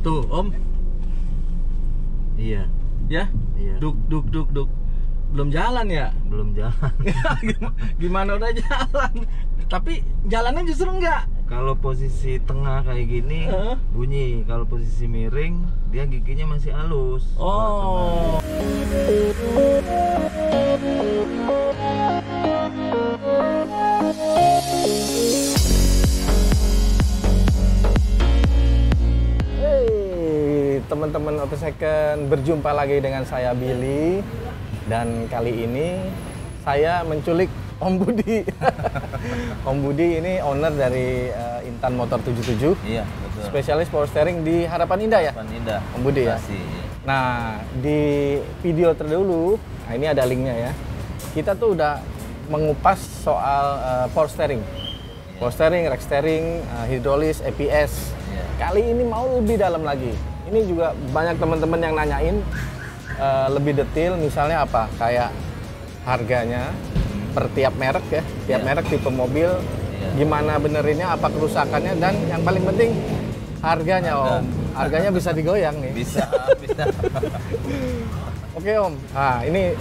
Tuh, Om. Iya. Ya? Iya. Duk. Belum jalan ya? Belum jalan. Gimana udah jalan? Tapi jalannya justru enggak. Kalau posisi tengah kayak gini bunyi. Kalau posisi miring dia giginya masih halus. Oh. Hey, teman-teman Auto Second, berjumpa lagi dengan saya Billy. Dan kali ini saya menculik Om Budi. Om Budi ini owner dari Intan Motor 77. Iya, betul. Spesialis power steering di Harapan Indah ya? Harapan Indah. Om Budi ya? Iya. Nah, di video terdahulu, nah ini ada linknya ya. Kita tuh udah mengupas soal power steering. Power steering, rack steering, hidrolis, APS. Iya. Kali ini mau lebih dalam lagi. Ini juga banyak teman-teman yang nanyain lebih detail, misalnya apa? Kayak harganya per tiap merek ya, tiap merek tipe mobil, gimana benerinnya, apa kerusakannya, dan yang paling penting harganya Om. Harganya bisa digoyang nih. Bisa. Oke Om, nah ini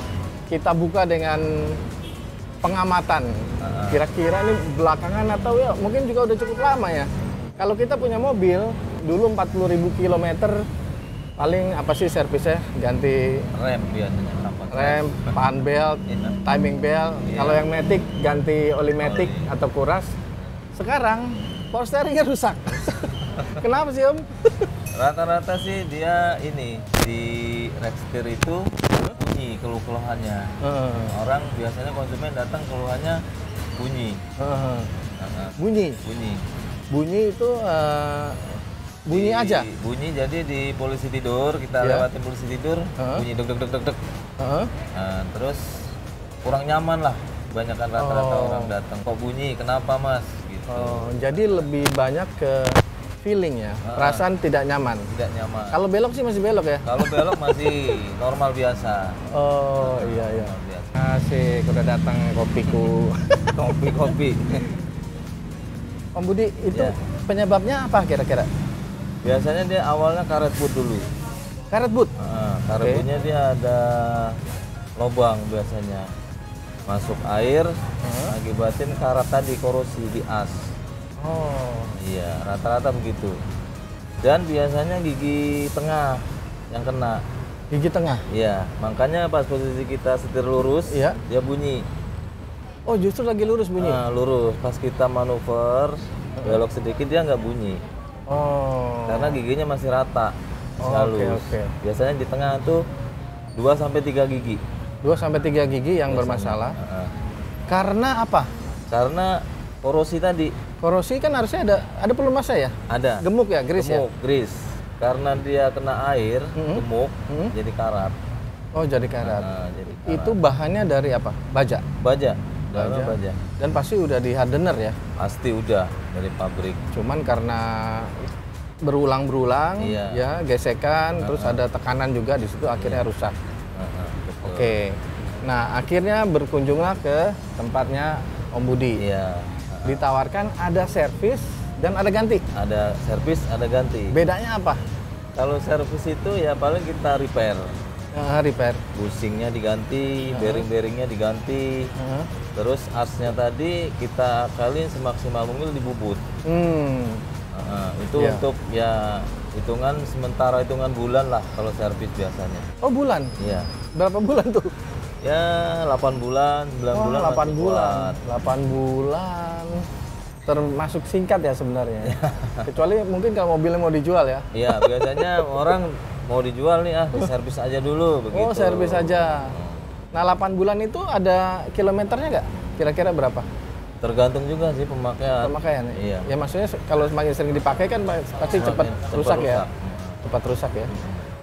kita buka dengan pengamatan. Kira-kira ini belakangan atau ya mungkin juga udah cukup lama ya. Kalau kita punya mobil, dulu 40.000 kilometer, paling apa sih servisnya? Ganti Rem biasanya. rem, pan belt, timing belt. Kalau yang matic ganti oli matic atau kuras. Sekarang power steeringnya rusak. Kenapa sih Om? Rata-rata sih dia ini di rack steer itu bunyi keluhannya. Orang biasanya konsumen datang keluhannya bunyi. Bunyi itu bunyi aja. Bunyi, jadi di polisi tidur kita lewatin polisi tidur bunyi deg. Nah, terus kurang nyaman lah. Kebanyakan rata-rata orang datang kok bunyi, kenapa Mas? Gitu. Jadi lebih banyak ke feeling ya, perasaan tidak nyaman. Tidak nyaman. Kalau belok sih masih belok ya? Kalau belok masih normal biasa. Oh iya. Asik, udah datang kopiku. Kopi. Om Budi, itu penyebabnya apa kira-kira? Biasanya dia awalnya karet boot dulu. Karet boot? Karet bootnya dia ada lubang biasanya. Masuk air, akibatin karat tadi korosi di as. Oh. Iya, rata-rata begitu. Dan biasanya gigi tengah yang kena. Gigi tengah? Iya, makanya pas posisi kita setir lurus, dia bunyi. Oh, justru lagi lurus bunyi? Lurus. Pas kita manuver, belok sedikit dia nggak bunyi. Oh. Karena giginya masih rata, masih halus. Biasanya di tengah tuh 2-3 gigi. 2-3 gigi yang bermasalah. Karena apa? Karena korosi tadi. Korosi kan harusnya ada pelumasnya ya? Ada. Gemuk ya, grease ya? Gemuk, grease. Karena dia kena air, gemuk, jadi karat. Oh, jadi karat. Jadi karat. Itu bahannya dari apa? Baja? Baja. Dan pasti udah di hardener ya? Pasti udah dari pabrik. Cuman karena berulang-berulang, ya gesekan, terus ada tekanan juga di situ, akhirnya rusak. Oke. Nah, akhirnya berkunjunglah ke tempatnya Om Budi. Iya. Ditawarkan ada servis dan ada ganti. Ada servis, ada ganti. Bedanya apa? Kalau servis itu ya paling kita repair. Repair. Bushingnya diganti, bearing-bearingnya diganti. Terus asnya tadi kita akalin semaksimal mungkin dibubut. Itu untuk ya hitungan sementara, hitungan bulan lah kalau servis biasanya. Oh, bulan? Iya. Berapa bulan tuh? Ya 8 bulan, 9 bulan. 8 bulan. 8 bulan. Termasuk singkat ya sebenarnya. Kecuali mungkin kalau mobilnya mau dijual ya. Iya, biasanya orang mau dijual nih servis aja dulu begitu. Oh, servis aja. Nah, 8 bulan itu ada kilometernya nggak? Kira-kira berapa? Tergantung juga sih pemakaian. Pemakaian? Iya. Ya maksudnya kalau semakin sering dipakai kan pasti cepat rusak ya. Cepat rusak ya.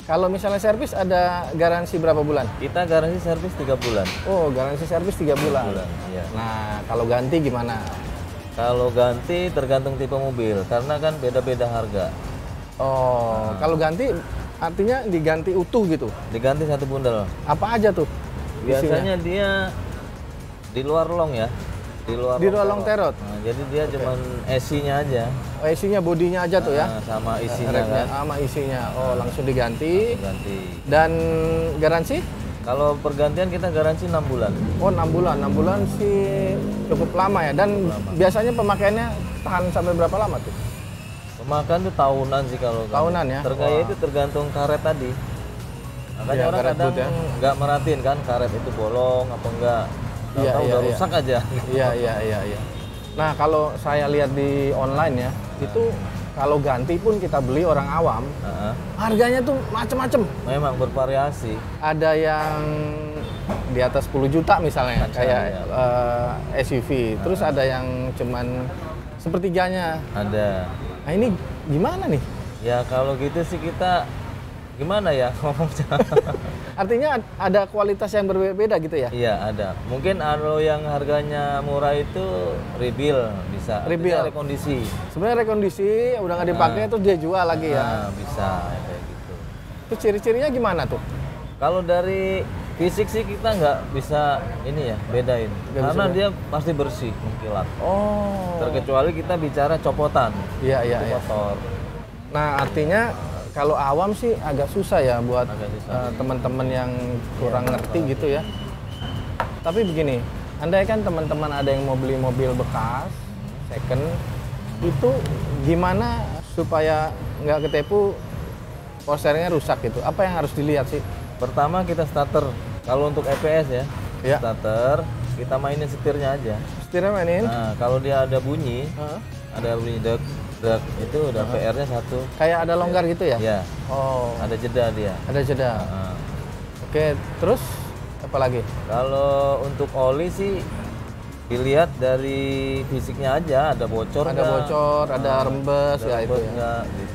Kalau misalnya servis ada garansi berapa bulan? Kita garansi servis 3 bulan. Oh, garansi servis 3 bulan. Iya. Nah, kalau ganti gimana? Kalau ganti tergantung tipe mobil, karena kan beda-beda harga. Oh, kalau ganti artinya diganti utuh gitu? Diganti satu bundel. Apa aja tuh? Biasanya dia di luar long ya. Di luar long terot. Nah, jadi dia cuman SI-nya aja. isinya bodinya aja tuh ya. Sama isinya Remnya, kan. sama isinya. Oh, langsung diganti. Ganti. Dan garansi? Kalau pergantian kita garansi 6 bulan. Oh, 6 bulan. 6 bulan sih cukup lama ya. Dan biasanya pemakaiannya tahan sampai berapa lama tuh? Pemakaian tuh tahunan sih kalau Tahunan ya? Tergaya itu tergantung karet tadi. Makanya Iya, orang karet kadang boot ya. nggak merhatiin kan karet itu bolong apa enggak. Iya, Tahu iya, udah iya. rusak aja. Iya. Nah, kalau saya lihat di online ya, itu kalau ganti pun kita beli orang awam, harganya tuh macem-macem. Memang bervariasi. Ada yang di atas 10 juta misalnya, kayak SUV. Terus ada yang cuman sepertiganya. Ada. Nah, ini gimana nih? Ya kalau gitu sih kita gimana ya ngomongnya? Artinya ada kualitas yang berbeda gitu ya? Iya ada. Mungkin kalau yang harganya murah itu rebuild bisa. Rebuild. Artinya rekondisi. Sebenarnya rekondisi udah nggak dipakai terus dia jual lagi ya. Nah, bisa kayak gitu. Terus ciri-cirinya gimana tuh? Kalau dari fisik sih kita nggak bisa ini ya bedain. Nggak Karena bisa dia pasti bersih mengkilat. Oh. Terkecuali kita bicara copotan. Iya. Itu kotor. Nah, artinya kalau awam sih agak susah ya buat Agak susah. teman-teman yang kurang ngerti gitu ya. Tapi begini, andai kan teman-teman ada yang mau beli mobil bekas, second, itu gimana supaya nggak ketipu power steeringnya rusak gitu? Apa yang harus dilihat sih? Pertama kita starter. Kalau untuk EPS ya, Iya. starter kita mainin setirnya aja. Setirnya mainin? Nah, kalau dia ada bunyi, Heeh. ada bunyi dek itu udah PR-nya 1. Kayak ada longgar gitu ya? Ya, Oh, ada jeda dia. ada jeda. Nah, Oke, terus apa lagi? kalau untuk oli sih dilihat dari fisiknya aja, ada bocor Ada nggak? bocor, ada rembes Ada ya itu rembes ya. nggak, gitu.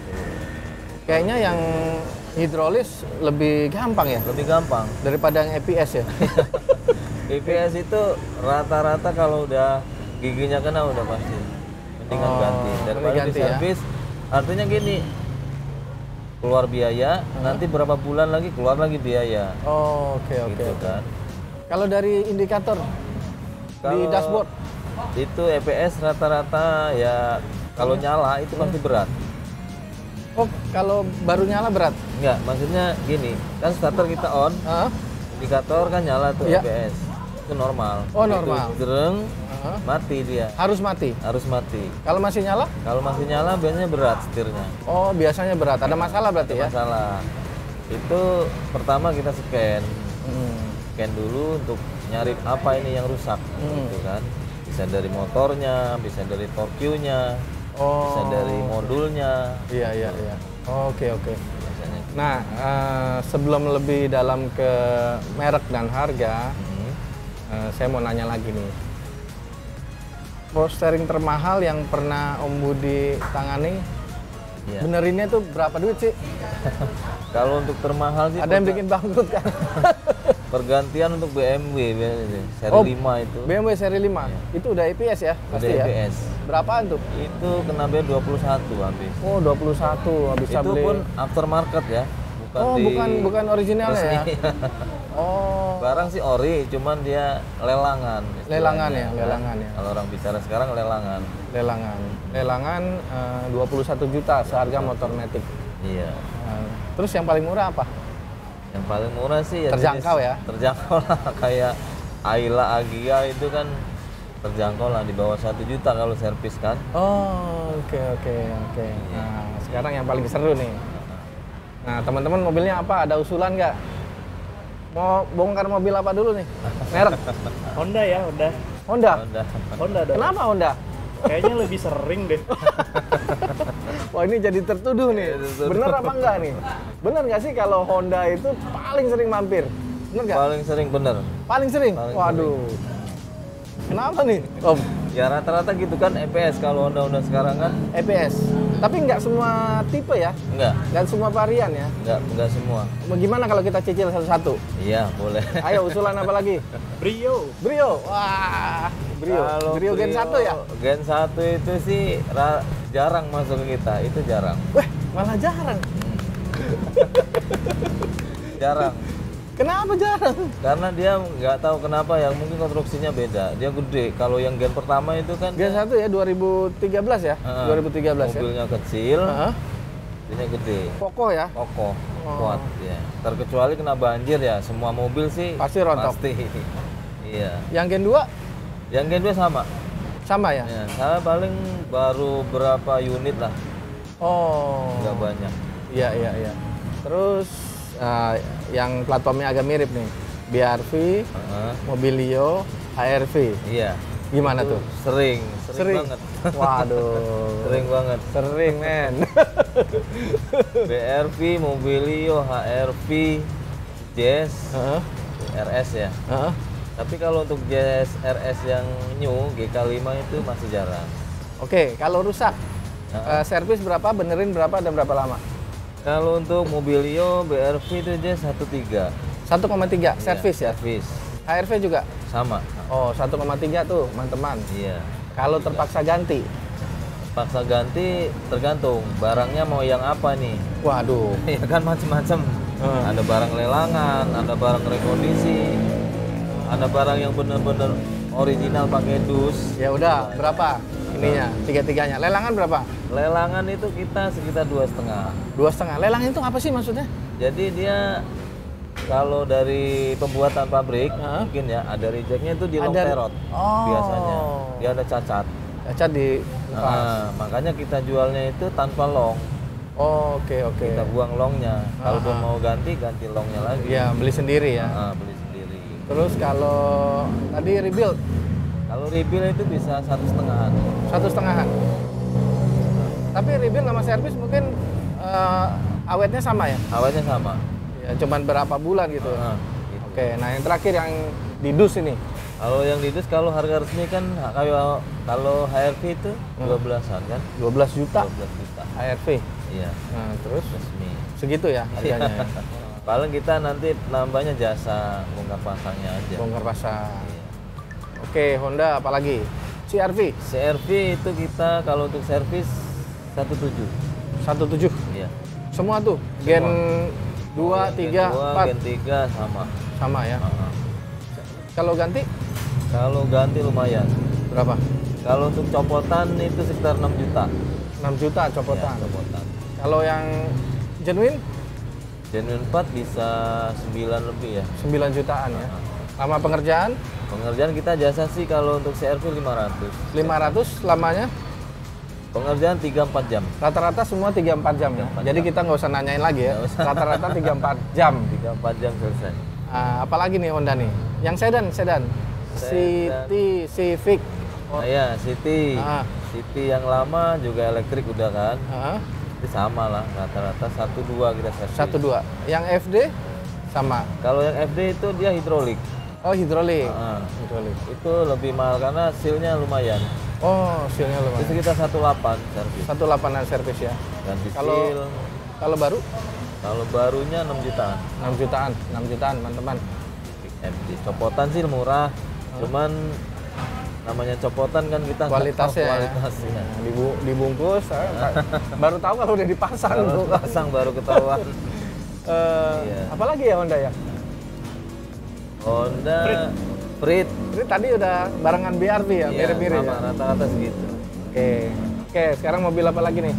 Kayaknya yang hidrolis lebih gampang ya Lebih gampang. daripada yang EPS ya. EPS itu rata-rata kalau udah giginya kena udah pasti mendingan ganti. Daripada mending ganti di ya. servis, artinya gini, keluar biaya, nanti berapa bulan lagi keluar lagi biaya. Oh, oke. Gitu kan. Kalau dari indikator di Kalau dashboard, itu EPS rata-rata ya kalau nyala itu pasti berat. oh kalau baru nyala berat. Enggak, maksudnya gini, kan starter kita on, Hah? indikator kan nyala tuh Iya. EPS. Itu normal. Oh, Begitu normal. Gereng, Hah? mati dia. Harus mati. Harus mati. Kalau masih nyala, Kalau masih nyala biasanya berat setirnya. oh biasanya berat. Ada masalah berarti ya? Masalah. Itu pertama kita scan. Hmm. Scan dulu untuk nyari apa ini yang rusak gitu kan. Bisa dari motornya, bisa dari torque-nya, Oh. bisa dari modulnya. Iya. Oke. Biasanya. Nah, sebelum lebih dalam ke merek dan harga, saya mau nanya lagi nih. Power steering termahal yang pernah Om Budi tangani, Iya. benerinnya tuh berapa duit sih? Kalau untuk termahal sih Ada yang bikin bangkrut kan? pergantian untuk BMW biasanya seri Oh, 5 itu. BMW seri 5, itu udah EPS ya? Udah Pasti ya? EPS. Berapaan tuh? Itu kena biaya 21 habis. Oh, 21, bisa Itu beli. pun aftermarket ya, bukan Oh, di bukan originalnya ya? resmi. Oh, Barang sih ori, cuman dia lelangan. istilahnya, Lelangan ya, kan? lelangan ya. Kalau orang bicara sekarang lelangan. lelangan 21 juta seharga motor Matic. Iya. Terus yang paling murah apa? Yang paling murah sih ya Terjangkau jenis- ya? Terjangkau lah kayak Ayla Agia itu kan terjangkau lah di bawah 1 juta kalau servis kan. Oh, oke. Nah, sekarang yang paling seru nih. Nah, teman-teman mobilnya apa? Ada usulan nggak? Mau bongkar mobil apa dulu nih? Merek? Honda ya, Honda. Honda? Udah. Honda dong. Kenapa Honda? Kayaknya lebih sering deh. Wah, ini jadi tertuduh nih. Bener apa enggak nih? Bener nggak sih kalau Honda itu paling sering mampir? Bener nggak? Paling sering bener. Paling sering? Paling Waduh. Kenapa nih, Om? Ya rata-rata gitu kan EPS kalau Honda sekarang kan EPS. Tapi nggak semua tipe ya? enggak, Dan semua varian ya? enggak semua. Gimana kalau kita cicil satu-satu? Iya, boleh. Ayo, usulan apa lagi? Brio. Brio. Wah, Brio. Kalau Brio Gen 1 ya? Gen 1 itu sih jarang masuk ke kita, itu jarang. Wah, malah jarang. Jarang. Kenapa jarang? Karena dia nggak tahu kenapa ya, mungkin konstruksinya beda. Dia gede. Kalau yang gen pertama itu kan Gen 1 ya 2013 ya? 2013 ya. mobilnya kecil, Heeh. dia gede. Kokoh ya? Kokoh, kuat ya. Terkecuali kena banjir ya, semua mobil sih Pasti rontok. Pasti. Iya. Yang Gen 2 Yang Gen 2 sama. sama ya? Ya, saya paling baru berapa unit lah, Oh. nggak banyak. Iya, iya, iya. Terus yang platformnya agak mirip nih. BRV, Heeh. Mobilio, HRV. Iya. Gimana Itu tuh? Sering banget. Waduh. Sering banget. Sering, men. BRV, Mobilio, HRV, Jazz, Heeh. RS ya. Heeh. Tapi kalau untuk Jazz RS yang new GK5 itu masih jarang. Oke, kalau rusak, Heeh. servis berapa, benerin berapa, dan berapa lama? Kalau untuk Mobilio, BRV itu Jazz 1.3. 1,3 servis ya? Servis. HRV juga? Sama. Oh, 1,3 tuh, teman-teman. Iya. Kalau terpaksa ganti, Paksa ganti tergantung barangnya mau yang apa nih. waduh. Ya kan macam-macam. Ada barang lelangan, ada barang rekondisi, ada barang yang benar-benar original pakai dus. Ya udah, berapa ininya? Tiga-tiganya. Lelangan berapa? Lelangan itu kita sekitar 2,5. 2,5. Lelangan itu apa sih maksudnya? Jadi dia kalau dari pembuatan pabrik Hah? mungkin ya ada rejectnya itu di long Ada- terot Oh. biasanya. Dia ada cacat. Cacat di Makanya kita jualnya itu tanpa long. Oh, oke, oke. Kita buang longnya. Kalau dia mau ganti longnya lagi. Ya, beli sendiri ya. Beli sendiri. Terus kalau tadi rebuild Kalau rebuild itu bisa 1,5-an. 1,5-an. Tapi rebuild sama servis mungkin awetnya sama ya? Awalnya sama. Ya, cuman berapa bulan gitu. Gitu. Oke, nah yang terakhir yang di dus ini. Kalau yang di dus kalau harga resmi kan kalau HRV itu 12-an kan? 12 juta 12 juta. HRV. Iya, Nah, terus resmi. segitu ya harganya. ya? Paling kita nanti nambahnya jasa bongkar pasangnya aja. Bongkar pasang. Iya. Oke, Honda apalagi? CR-V CR-V itu kita kalau untuk servis 17. 17. Iya. Semua tuh Gen 2, 3, 4 Gen 3 sama. sama ya. Heeh. Kalau ganti Kalau ganti lumayan. berapa? Kalau untuk copotan itu sekitar 6 juta. 6 juta copotan. Ya, copotan. Kalau yang genuine Genuine 4 bisa 9 lebih ya. 9 jutaan ya. Lama pengerjaan Pengerjaan kita jasa sih kalau untuk CR-V 500. 500 lamanya Pengerjaan 3-4 jam. rata-rata semua 3-4 jam ya. 3-4 Jadi jam. kita nggak usah nanyain lagi ya. Nggak usah. Rata-rata 3-4 jam. 3-4 jam selesai. Apalagi nih Honda nih? Yang sedan. City, Civic. Nah, ya, City. Ah. City yang lama juga elektrik udah kan. Heeh. Itu sama lah, rata-rata 1-2 kita servis. 1-2. Yang FD sama. Kalau yang FD itu dia hidrolik. Oh, hidrolik. Ah. Hidrolik. Itu lebih mahal karena sealnya lumayan. Oh, sealnya Itu lumayan. sekitar 1,8 servis. 1,8an servis ya. Ganti Kalau- seal. Kalau baru Kalau barunya 6 jutaan. 6 jutaan, 6 jutaan, teman-teman. FD. Copotan sih murah. Cuman namanya copotan kan kita nggak Kualitasnya tahu ya. kualitasnya. Nah, dibungkus, baru tahu kalau udah dipasang. Kalau tuh. pasang baru ketahuan. Iya. Apalagi ya Honda ya? Honda Freed. Ini tadi udah barengan BRV ya, Iya, mirip-mirip sama ya. rata-rata segitu. Oke, sekarang mobil apa lagi nih?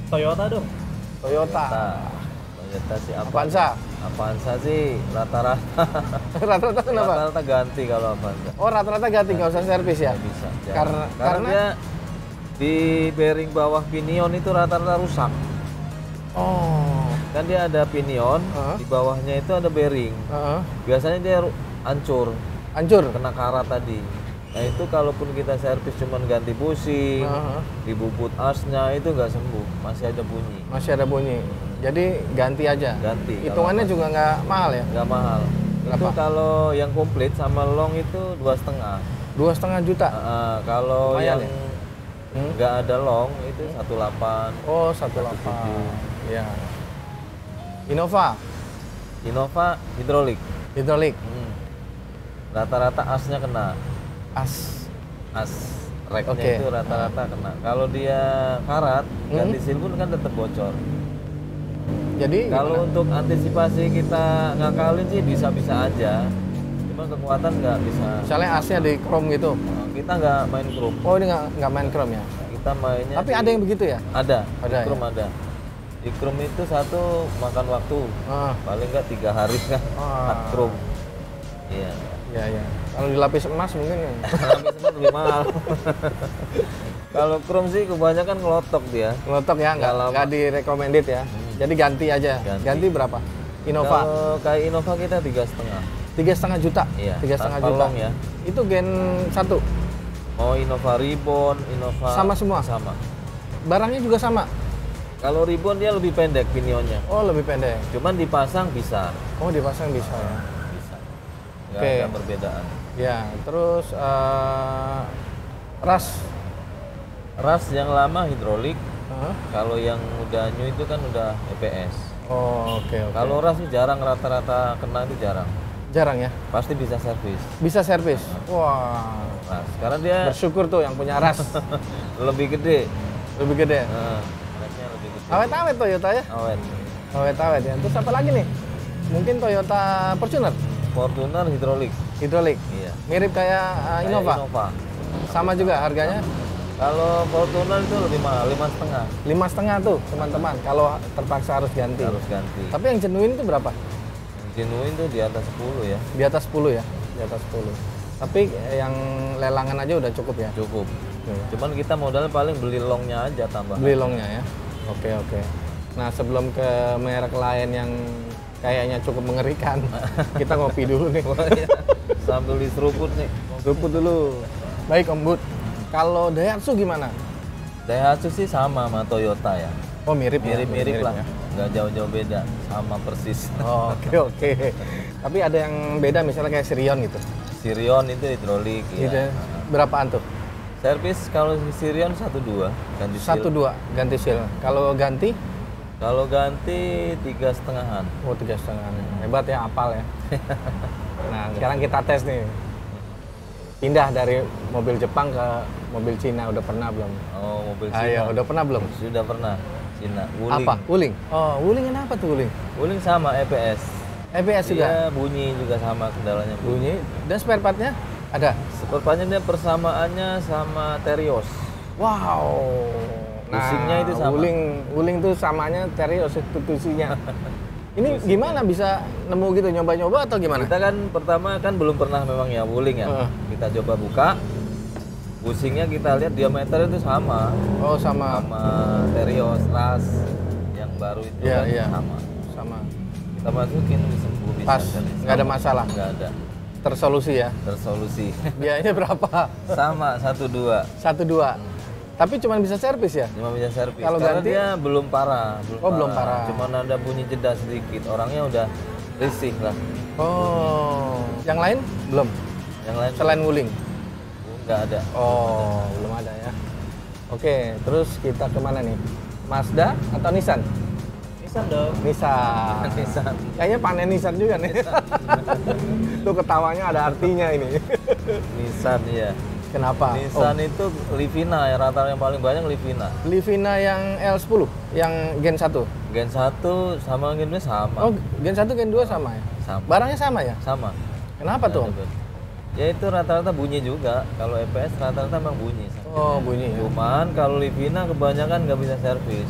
Toyota dong. Toyota. Toyota sih apa? Avanza. Avanza sih rata-rata. Rata-rata kenapa? Rata-rata ganti kalau Avanza. Oh, rata-rata ganti, nggak usah servis ya? Nggak bisa. Karena dia di bearing bawah pinion itu rata-rata rusak. Oh, Kan dia ada pinion, Heeh. di bawahnya itu ada bearing. heeh. Biasanya dia hancur, Hancur. kena karat tadi. Nah itu kalaupun kita servis cuman ganti bushing, Heeh. dibubut asnya itu nggak sembuh, masih ada bunyi. Masih ada bunyi. Jadi ganti aja. Ganti. Hitungannya kalau juga nggak mahal ya? nggak mahal. Berapa? Itu kalau yang komplit sama long itu 2,5. 2,5 juta. Kalau Lumayan yang ya? Hmm? nggak ada long itu 1,8. Oh, 1,8. Ya. Innova, Innova hidrolik. hidrolik, Rata-rata asnya kena. as. As reknya Oke. itu rata-rata kena. Kalau dia karat, ganti seal pun kan tetap bocor. Jadi Kalau gimana? untuk antisipasi kita ngakalin sih bisa-bisa aja. Cuma kekuatan nggak bisa. Misalnya asnya di chrome gitu. Kita nggak main chrome. Oh, ini nggak main chrome ya? Kita mainnya Tapi ada yang begitu ya? ada. Ada Di chrome ya? ada. Di chrome itu satu makan waktu. Ah, Paling nggak 3 hari kan. Ah. 4 chrome. Iya. ya ya. Kalau dilapis emas mungkin ya. Tapi semua lebih mahal. Kalau chrome sih kebanyakan ngelotok dia. Ngelotok ya, Nggak lama. nggak di recommended ya. Jadi ganti aja. Ganti. Berapa? Innova. Kalau kayak Innova kita 3,5. 3,5 juta. Iya. 3,5 tanpa juta. long ya. Itu Gen 1. Mau Innova Ribbon, Innova Sama semua? Sama. Barangnya juga sama. Kalau Ribbon dia lebih pendek pinionnya. Oh, lebih pendek. Cuman dipasang bisa. Oh, dipasang bisa ya. Bisa. Nggak Oke. ada perbedaan. Ya, terus ras. Ras yang lama hidrolik, Hah? kalau yang udah new itu kan udah EPS. Oh, oke oke. Kalau ras itu jarang, rata-rata kena itu jarang. Jarang ya? Pasti bisa servis. Bisa servis. Wah. Ras. Karena dia Bersyukur tuh yang punya ras. lebih gede. Lebih gede. Rasnya lebih gede. Awet-awet Toyota ya? Awet. Awet-awet ya. Terus apa lagi nih? Mungkin Toyota Fortuner Fortuner hidrolik. hidrolik. Iya. Mirip kayak Kayak Innova. Innova. Sama juga harganya Kalau Fortuner itu lebih mahal, 5,5. 5,5 tuh teman-teman. Kalau terpaksa harus ganti. Harus ganti. Tapi yang genuine itu berapa? Genuine tuh di atas 10 ya. Di atas 10 ya? Di atas 10. Tapi yang lelangan aja udah cukup ya? Cukup. Iya. Cuman kita modal paling beli longnya aja tambah. Beli longnya ya? Oke oke. Nah sebelum ke merek lain yang kayaknya cukup mengerikan, kita ngopi dulu nih. Sambil diseruput nih. Seruput dulu. Baik Om Bud. Kalau Daihatsu gimana? Daihatsu sih sama sama Toyota ya. Oh mirip ya? Mirip-mirip lah. ya? Nggak jauh-jauh beda. Sama persis. Oh, oke oke. Tapi ada yang beda misalnya kayak Sirion gitu. Sirion itu hidrolik Gitu ya. ya. Berapaan tuh? Servis kalau Sirion 1,2 ganti seal. 1,2 ganti seal. Kalau ganti? Kalau ganti 3,5-an. Oh 3,5. Hebat ya, apal ya. Nah sekarang kita tes nih. Pindah dari mobil Jepang ke mobil Cina, udah pernah belum? Oh, mobil Cina. Ayo, udah pernah belum? Sudah pernah. Cina. Wuling. Apa? Wuling? Oh, Wulingin apa tuh Wuling? Wuling sama EPS. EPS juga? Iya, bunyi juga sama kendalanya. Bunyi. Dan spare partnya? Ada? Sepertinya dia persamaannya sama Terios. Wow. Pusingnya itu sama. Wuling tuh samanya Terios institusinya. Ini gimana bisa nemu gitu, nyoba-nyoba atau gimana? Kita kan pertama kan belum pernah memang ya Wuling ya. Kita coba buka. Pusingnya kita lihat diameter itu sama. Oh sama. Sama Terios Ras yang baru itu Iya, kan iya. sama. Kita masukin sembuh bisa. Pas, kan. nggak ada Sama. masalah? Nggak ada. Tersolusi ya? Tersolusi. Biayanya berapa? Sama 1,2. 1,2. Tapi cuma bisa servis ya? Cuma bisa servis. Kalau Karena ganti? dia belum parah. Oh, belum parah. Cuman ada bunyi jeda sedikit. Orangnya udah risih lah. Oh, yang lain belum? Yang lain Selain Wuling? nggak ada. Oh, belum ada ya. Oke, terus kita kemana nih? Mazda atau Nissan? Nissan dong. Nissan. Nissan. Kayaknya panen Nissan juga nih. Tuh ketawanya ada artinya ini. Nissan ya. Kenapa? Nissan itu Livina ya, rata-rata yang paling banyak Livina. Livina yang L10, yang Gen 1. Gen 1 sama Gen 2 sama. Oh, Gen 1, Gen 2 sama ya? Sama. Barangnya sama ya? Sama. Kenapa tuh? Ada beda. Ya itu rata-rata bunyi juga. Kalau EPS rata-rata memang bunyi. Oh, bunyi ya. Cuman kalau Livina kebanyakan nggak bisa servis.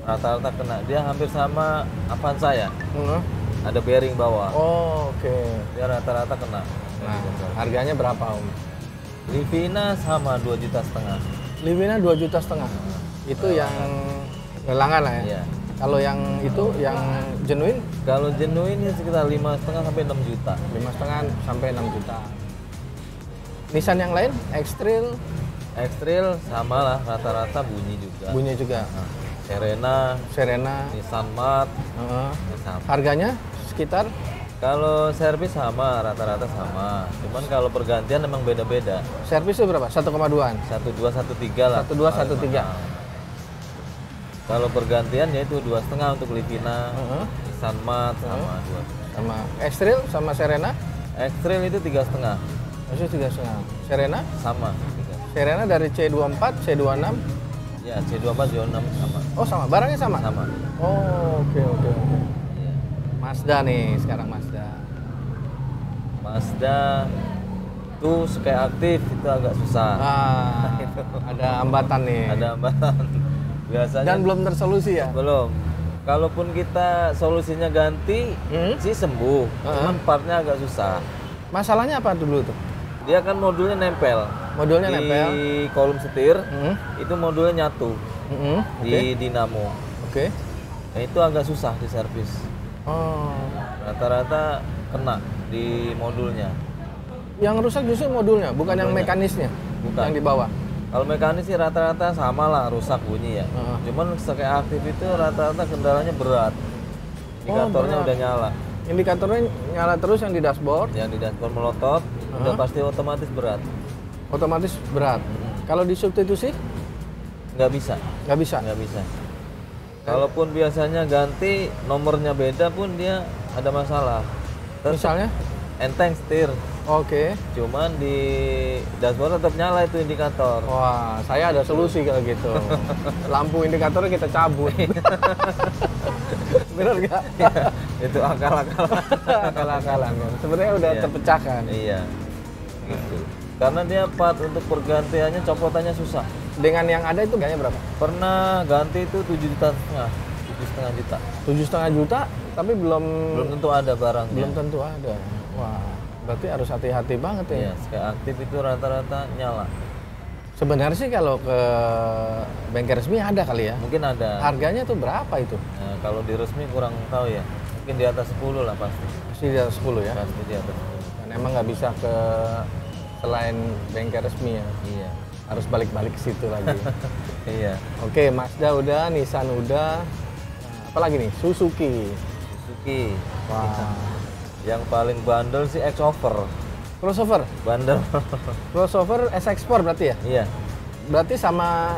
Rata-rata kena. Dia hampir sama Avanza ya. Hmm. Ada bearing bawah. Oh, oke. Dia rata-rata kena. Nah, harganya berapa, Om? Livina sama 2,5 juta. Livina 2,5 juta. Itu yang lelangan lah ya. Iya. Kalau yang itu yang genuine Kalau genuine ini sekitar 5,5 sampai 6 juta. 5,5 sampai 6 juta. Nissan yang lain, X-Trail X-Trail sama lah, rata-rata bunyi juga. bunyi juga. Nah, Serena, Serena, Nissan Mat, heeh. sama. Harganya sekitar Kalau servis sama, rata-rata sama. Cuman kalau pergantian memang beda-beda. servis itu berapa? 1,2-an. 1,2, 1,3 lah. 1,2, 1,3. Kalau pergantian ya itu 2,5 untuk Livina, Heeh. Nissan Mat sama 2. Sama X-Trail sama Serena, X-Trail itu 3,5 maksudnya 3,5. Serena, sama. Serena dari C24, C26, Ya, C24 Zio 6 sama. Oh sama, barangnya sama? Sama. Oh oke oke oke. Iya. Mazda nih sekarang Mazda. Mazda tuh kayak aktif itu agak susah. Ada hambatan nih. Ada hambatan. Biasanya Dan belum tersolusi ya? belum. Kalaupun kita solusinya ganti, sih sembuh. Cuman partnya agak susah. Masalahnya apa dulu tuh? Dia kan modulnya nempel. Modulnya di nempel. kolom setir, itu modulnya nyatu di dinamo. Oke. Nah, itu agak susah di servis. Oh. Rata-rata kena di modulnya. Yang rusak justru modulnya, bukan yang Modulnya. mekanisnya. Bukan. Yang di bawah. Kalau mekanis sih rata-rata sama lah rusak bunyi ya. Cuman kayak aktif itu rata-rata kendalanya berat. Indikatornya berat. udah nyala. Indikatornya nyala terus yang di dashboard, Yang di dashboard melotot, udah pasti otomatis berat. otomatis berat. Kalau disubstitusi Nggak bisa, nggak bisa. nggak bisa. Kalaupun biasanya ganti nomornya beda pun dia ada masalah. Misalnya? Enteng setir, Oke. cuman di dashboard tetap nyala itu indikator. Wah, saya ada solusi kalau gitu. Lampu indikatornya kita cabut. Bener nggak? Itu akal-akalan. Akal-akalan kan. Sebenarnya udah Iya. terpecahkan. Iya, gitu. Karena dia part untuk pergantiannya copotannya susah. Dengan yang ada itu harganya berapa? Pernah ganti itu 7,5 juta, 7,5 juta. 7,5 juta, tapi belum Belum tentu ada barangnya. belum tentu ada. Wah, berarti harus hati-hati banget ya. Iya, kayak aktif itu rata-rata nyala. Sebenarnya sih kalau ke bengkel resmi ada kali ya. Mungkin ada. Harganya tuh berapa itu? Nah, kalau di resmi kurang tahu ya. Mungkin di atas 10 lah pasti. Pasti di atas 10 ya. Pasti di atas 10. Dan emang nggak bisa ke selain bengkel resmi ya. Iya. Harus balik-balik ke situ lagi. Iya. Oke, Mazda udah, Nissan udah. Nah, apalagi nih? Suzuki. Suzuki. Wah. Yang paling bandel sih X-Over. Crossover. Bandel. Crossover SX Sport berarti ya? Iya. Berarti sama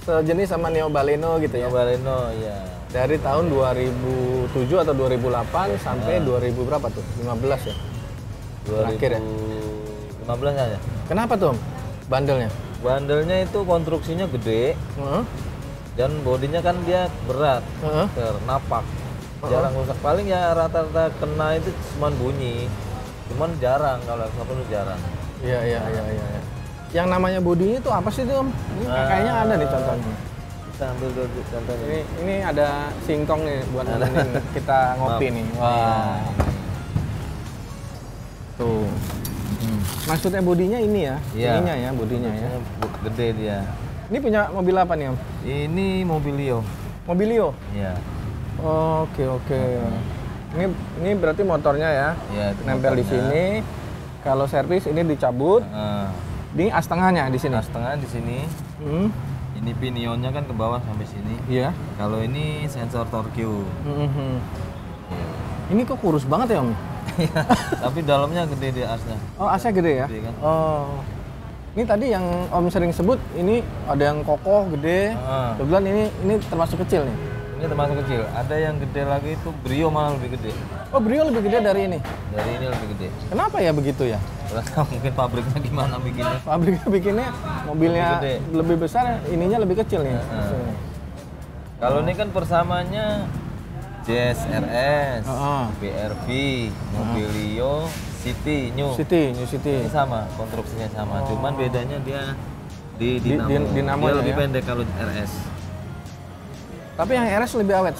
sejenis sama Neo Baleno gitu ya? Neo Baleno, iya. Dari tahun 2007 atau 2008 sampai 2000 berapa tuh? 15 ya? Terakhir ya? 2015 aja. Kenapa tuh Om? Bandelnya? Bandelnya itu konstruksinya gede Heeh. dan bodinya kan dia berat, Heeh. napak. Jarang rusak. Paling ya rata-rata kena itu cuman bunyi. Cuman jarang kalau X-Over itu jarang. Iya, iya, iya, iya. Yang namanya bodinya itu apa sih tuh Om? Ini kayaknya ada nih contohnya. Kita ambil dulu contohnya. Ini ada singkong nih buat nemenin kita ngopi Maaf. nih. Wah. Tuh. Maksudnya bodinya ini ya? Iya. Ininya ya, bodinya ya. Gede dia. Ini punya mobil apa nih Om? Ini Mobilio. Mobilio? Iya. Oke, oke. Ini berarti motornya ya? Iya, itu Nempel di motornya. sini. Kalau servis ini dicabut. Nah, Ini as tengahnya di sini. tas tengah di sini. Hmm. Ini pinionnya kan ke bawah sampai sini. Iya. Kalau ini sensor torque. Mhm. Iya. Ini kok kurus banget ya Om? Tapi dalamnya gede dia asnya. Oh, asnya gede ya? Gede kan? Oh. Ini tadi yang Om sering sebut, ini ada yang kokoh, gede. Ah. Kebetulan ini termasuk kecil nih. Ini termasuk kecil. Ada yang gede lagi itu Brio malah lebih gede. Oh, Brio lebih gede dari ini. Dari ini lebih gede. Kenapa ya begitu ya? Terus mungkin pabriknya gimana bikinnya? Pabriknya bikinnya mobilnya Lebih gede. lebih besar, ininya lebih kecil nih. Kalau ini kan persamanya Jazz RS, Heeh. BRV, Mobilio, City, New. New City. Ini sama, konstruksinya sama. Cuman bedanya dia di Di- dinamo. dinamonya Dia lebih ya? pendek kalau RS. Tapi yang RS lebih awet.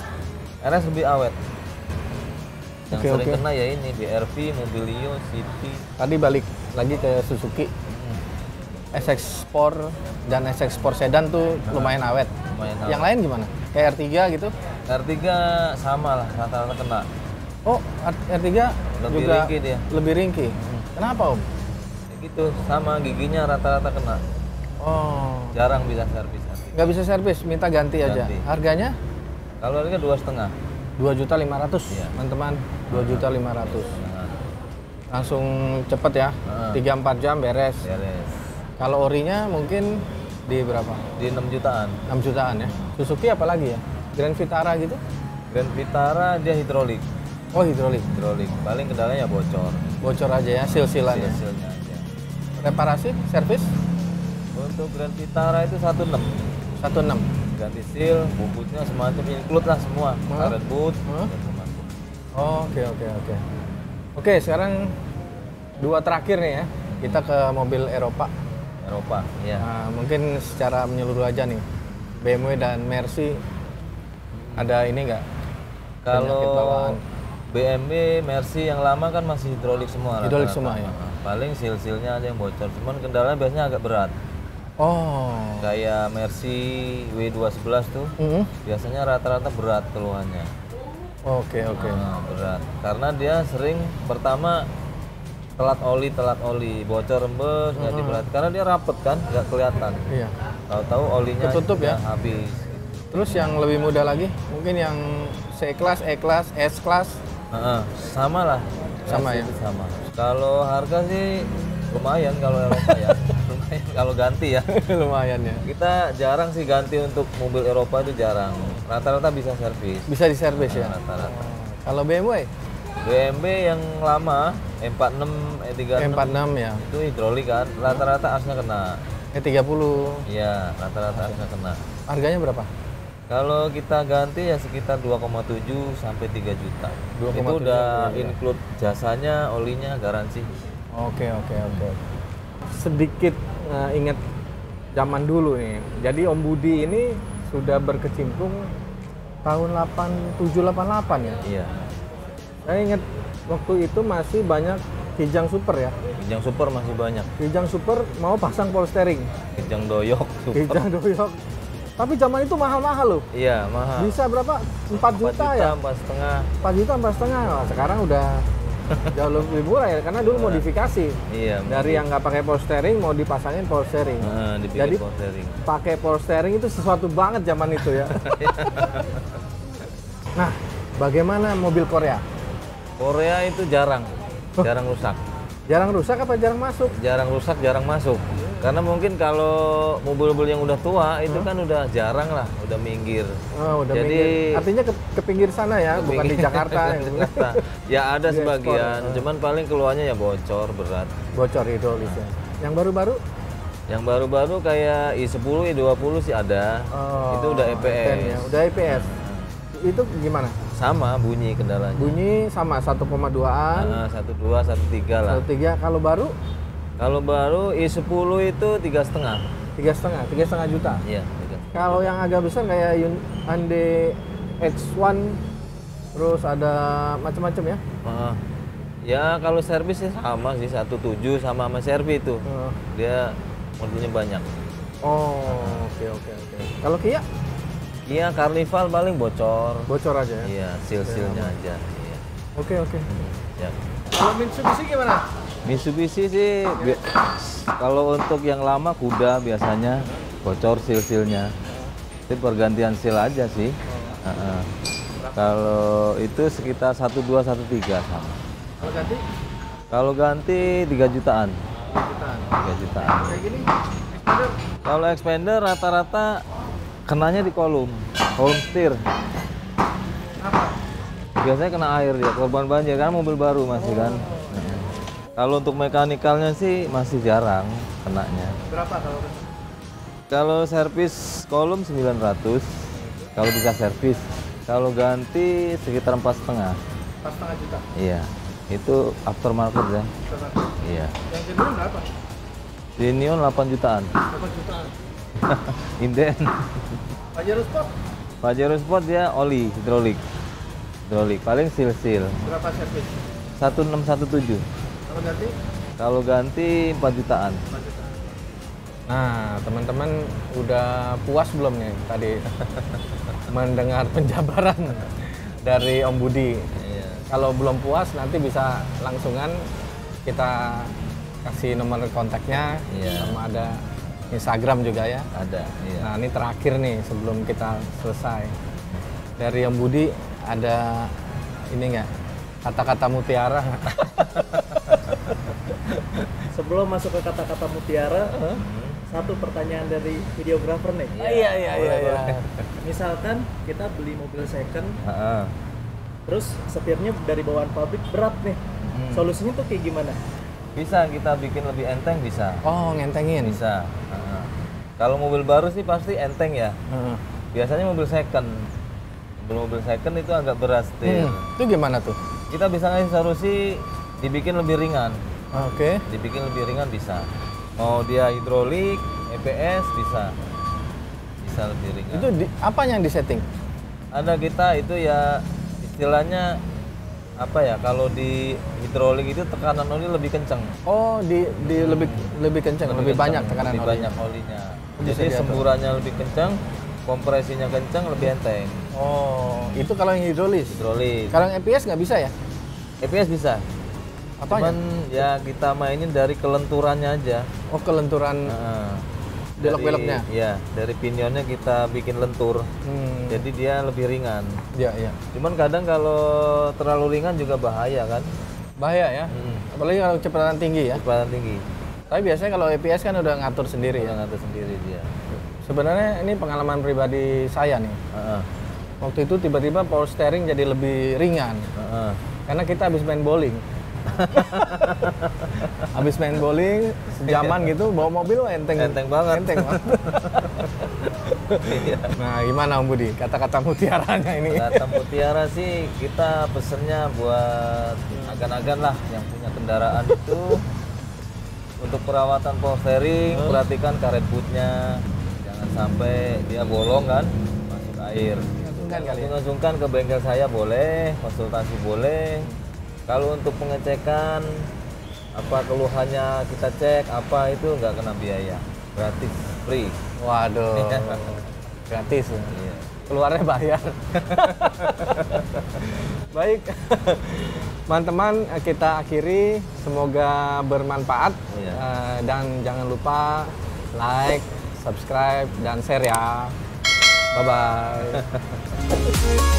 RS lebih awet. Yang Oke, sering oke. kena ya ini BRV, Mobilio, City. Tadi balik lagi ke Suzuki. SX Sport dan SX Sport Sedan tuh lumayan awet. Lumayan awet. Yang lain gimana? Kayak R3 gitu? R3 sama lah, rata-rata kena. Oh, R3 Lebih juga ringkih dia. lebih ringkih. Kenapa Om? Ya gitu, sama giginya rata-rata kena. Oh, Jarang bisa servis R3. nggak bisa servis, minta ganti aja. Ganti. Harganya Kalau harga 2,5. 2.500.000, Iya. teman-teman. 2.500.000. Nah, Langsung cepet ya. Heeh. 3-4 jam beres. beres. Kalau orinya mungkin di berapa? Di 6 jutaan. 6 jutaan ya. Suzuki apalagi ya? Grand Vitara gitu? Grand Vitara dia hidrolik. Oh, hidrolik. Hidrolik. Paling kendalanya bocor. Bocor aja ya, sil-silan ya. Hasilnya aja. Reparasi, servis? Untuk Grand Vitara itu 16. 16. Ganti seal, bubutnya semacam include lah semua. Karet boot, termasuk. Oke. Oke, sekarang dua terakhir nih ya. Kita ke mobil Eropa. Ya. Nah, mungkin secara menyeluruh aja nih. BMW dan Mercy ada ini nggak? Penyakit bawaan. Kalau BMW, Mercy yang lama kan masih hidrolik semua. Hidrolik rata-rata. semua ya. Paling seal-sealnya aja yang bocor. Cuman kendalanya biasanya agak berat. Oh. Kayak Mercy W211 tuh, biasanya rata-rata berat keluhannya. Oke. Nah, berat. Karena dia sering pertama telat oli, bocor rembes, nggak diperhatikan. Karena dia rapet kan, nggak kelihatan. Iya. Tahu-tahu olinya Ketutup ya? habis. Terus yang lebih mudah lagi, mungkin yang C-Class, E-Class, S-Class. Sama lah. Sama ya? Sama. Kalau harga sih lumayan kalau Eropa ya. Lumayan kalau ganti ya. Lumayan ya. Kita jarang sih ganti untuk mobil Eropa itu jarang. Rata-rata bisa servis. Bisa diservis ya? Rata-rata. Kalau BMW? BMW yang lama E46, E36 E46 ya. itu hidrolik kan, rata-rata asnya kena. E30. Iya, rata-rata asnya kena. Harganya berapa? Kalau kita ganti ya sekitar 2,7 sampai 3 juta. 2,7 Itu udah ya. include jasanya, olinya, garansi. Oke. Sedikit ingat zaman dulu nih. Jadi Om Budi ini sudah berkecimpung tahun 87-88 ya. Iya. Saya ingat waktu itu masih banyak Kijang Super ya. Kijang Super masih banyak. Kijang Super mau pasang polstering. Kijang Doyok Super. Kijang Doyok. Tapi zaman itu mahal-mahal loh. Iya, mahal. Bisa berapa? 4 juta ya? 4,5. 4 juta, 4,5. Nah, sekarang udah jauh lebih murah ya, karena dulu modifikasi. Iya. Dari yang nggak pakai polstering mau dipasangin polstering. Dibikin Jadi polstering. pakai polstering itu sesuatu banget zaman itu ya. Nah, bagaimana mobil Korea? Korea itu jarang rusak. Jarang rusak apa jarang masuk? Jarang rusak, jarang masuk. Karena mungkin kalau mobil-mobil yang udah tua itu kan udah jarang lah, udah minggir. Oh, udah Jadi minggir. Artinya ke pinggir sana ya, bukan di Jakarta. Jakarta. Ya ada Di sebagian, ekspor. cuman paling keluarnya ya bocor berat. Bocor hidrolisnya. Yang baru-baru? Yang baru-baru kayak i10, i20 sih ada. Oh, Itu udah EPS. 10 ya, udah EPS. Itu gimana? Sama bunyi kendalanya. Bunyi sama 1,2-an. 12, 13 lah. 1,3. Kalau baru? Kalau baru i10 itu 3,5. 3,5 juta. Iya, 3,5. Kalau yang agak besar kayak Hyundai X1, terus ada macam-macam ya? Ya kalau servis sih sama sih 17 sama servis itu. Dia modelnya banyak. Oh, oke. Kalau Kia? Kia Carnival paling bocor. Bocor aja ya? Iya, seal-sealnya aja. Iya. Oke. Ya. Kalau Mitsubishi gimana? Mitsubishi sih kalau untuk yang lama kuda biasanya bocor seal-sealnya. Itu pergantian seal aja sih. Kalau itu sekitar 12, 13 sama. Kalau ganti? Kalau ganti 3 jutaan. 3 jutaan. Kayak gini? Kalau expander rata-rata kenanya di kolom setir. Apa? Biasanya kena air dia, korban banjir kan mobil baru masih kan. Kalau untuk mekanikalnya sih masih jarang kenanya. Berapa kalau? Kalau servis kolom 900, kalau bisa servis. Kalau ganti sekitar 4,5. 4,5 juta. Iya, itu aftermarket ya. Iya. Yang jenuin berapa? Xenion 8 jutaan. 8 jutaan. Inden. Pajero Sport Pajero Sport dia oli hidrolik. Paling seal. berapa servis? 1617. Kalau ganti? Kalau ganti 4 jutaan. 4 jutaan. Nah, teman-teman udah puas belum nih tadi mendengar penjabaran dari Om Budi? Iya. Kalau belum puas nanti bisa langsungan kita kasih nomor kontaknya, Iya. sama ada Instagram juga ya. Ada. Iya. Nah, ini terakhir nih sebelum kita selesai. Dari Om Budi ada ini nggak kata-kata mutiara? Sebelum masuk ke kata-kata mutiara, satu pertanyaan dari videografer nih. Iya. Misalkan kita beli mobil second, Heeh. terus setirnya dari bawaan pabrik berat nih. Solusinya tuh kayak gimana? Bisa kita bikin lebih enteng bisa. Oh, ngentengin. Bisa. Heeh. Kalau mobil baru sih pasti enteng ya. Biasanya mobil second. Mobil second itu agak berat setir. Itu gimana tuh? Kita bisa ngasih solusi dibikin lebih ringan. Oke. Dibikin lebih ringan bisa. Mau dia hidrolik, EPS bisa. Bisa lebih ringan. Itu apanya yang disetting? Ada kita itu ya istilahnya apa ya, kalau di hidrolik itu tekanan oli lebih kencang. Oh, di lebih kencang, lebih banyak tekanan lebih oli. banyak olinya. Bisa Jadi diatur. semburannya lebih kencang, kompresinya kencang, lebih enteng. Oh, itu kalau yang hidrolis. Hidrolik. Kalau yang EPS nggak bisa ya? EPS bisa. Apanya? Cuman ya kita mainin dari kelenturannya aja. Oh, kelenturan Nah, belok-beloknya. Ya, dari pinionnya kita bikin lentur. Jadi dia lebih ringan. Iya, iya. Cuman kadang kalau terlalu ringan juga bahaya kan. Bahaya ya. Apalagi kalau kecepatan tinggi ya. Kecepatan tinggi. Tapi biasanya kalau EPS kan udah ngatur sendiri ya. Udah ngatur sendiri dia. Sebenarnya ini pengalaman pribadi saya nih. Heeh. Waktu itu tiba-tiba power steering jadi lebih ringan. Heeh. Karena kita habis main bowling. Habis main bowling sejaman gitu bawa mobil enteng. Enteng banget. Enteng banget. Iya. Nah, gimana Om Budi? Kata-kata mutiaranya ini. Kata Mutiara sih kita pesennya buat agan-agan lah yang punya kendaraan itu untuk perawatan power steering, perhatikan karet bootnya, jangan sampai dia bolong kan, masuk air. Sungkan kali ya? Sungkan ke bengkel saya boleh, konsultasi boleh. Kalau untuk pengecekan apa keluhannya kita cek apa itu nggak kena biaya, gratis, free. Waduh. Gratis ya. Iya. Keluarnya bayar. Baik. Teman-teman, kita akhiri, semoga bermanfaat. Iya. Dan jangan lupa like, subscribe, dan share ya. Bye-bye.